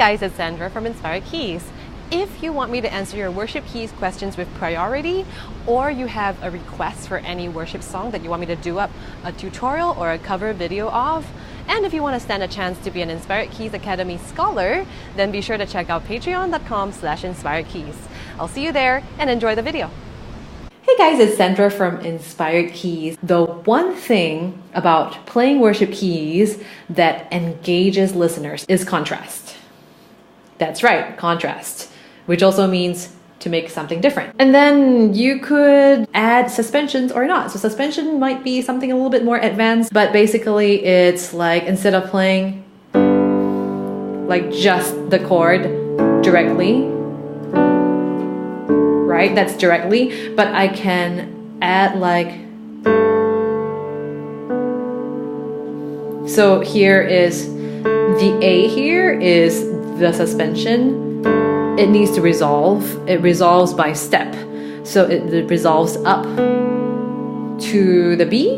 guys, it's Sandra from Inspired Keys. If you want me to answer your worship keys questions with priority, or you have a request for any worship song that you want me to do up a tutorial or a cover video of, and if you want to stand a chance to be an Inspired Keys Academy scholar, then be sure to check out patreon.com/inspiredkeys. I'll see you there and enjoy the video. Hey guys, it's Sandra from Inspired Keys. The one thing about playing worship keys that engages listeners is contrast. That's right, contrast, which also means to make something different. And then you could add suspensions or not. So suspension might be something a little bit more advanced, but basically it's like instead of playing like just the chord directly, right? That's directly, but I can add like, so here is the A, here is the suspension. It needs to resolve. It resolves by step. So it resolves up to the B,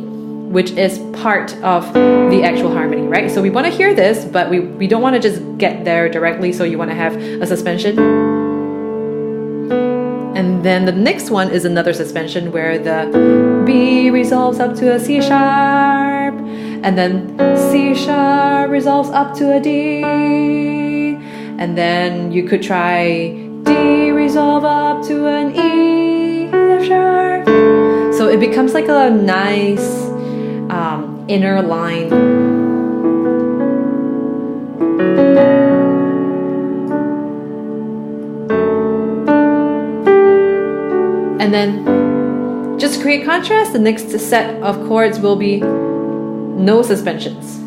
which is part of the actual harmony, right? So we want to hear this, but we don't want to just get there directly. So you want to have a suspension. And then the next one is another suspension where the B resolves up to a C sharp, and then C sharp resolves up to a D, and then you could try D resolve up to an E F sharp. So it becomes like a nice inner line. And then just create contrast. The next set of chords will be no suspensions.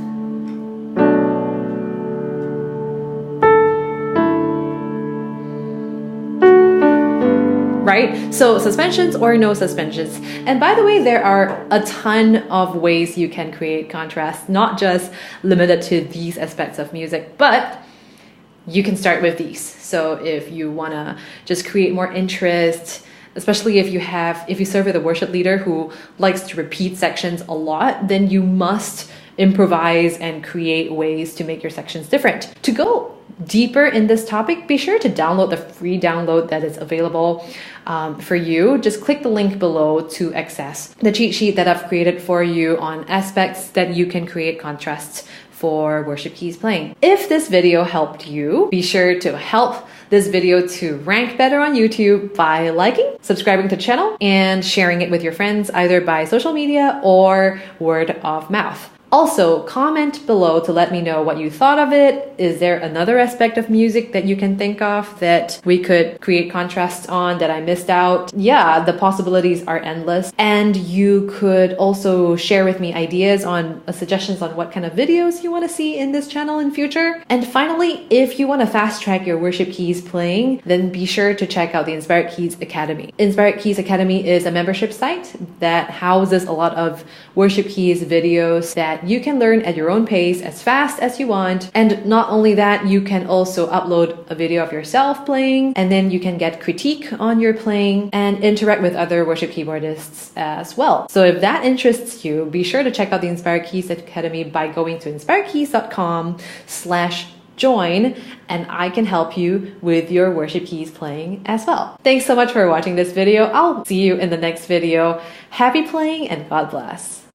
Right? So suspensions or no suspensions. And by the way, there are a ton of ways you can create contrast, not just limited to these aspects of music, but you can start with these. So if you want to just create more interest, especially if you serve with a worship leader who likes to repeat sections a lot, then you must improvise and create ways to make your sections different. To go deeper in this topic, be sure to download the free download that is available for you. Just click the link below to access the cheat sheet that I've created for you on aspects that you can create contrasts for worship keys playing. If this video helped you, be sure to help this video to rank better on YouTube by liking, subscribing to the channel, and sharing it with your friends either by social media or word of mouth. Also, comment below to let me know what you thought of it. Is there another aspect of music that you can think of that we could create contrasts on that I missed out? Yeah, the possibilities are endless. And you could also share with me ideas on suggestions on what kind of videos you want to see in this channel in future. And finally, if you want to fast track your worship keys playing, then be sure to check out the Inspired Keys Academy. Inspired Keys Academy is a membership site that houses a lot of worship keys videos that you can learn at your own pace as fast as you want. And not only that, you can also upload a video of yourself playing, and then you can get critique on your playing and interact with other worship keyboardists as well. So if that interests you, be sure to check out the Inspired Keys Academy by going to inspiredkeys.com/join, and I can help you with your worship keys playing as well. Thanks so much for watching this video. I'll see you in the next video. Happy playing and God bless.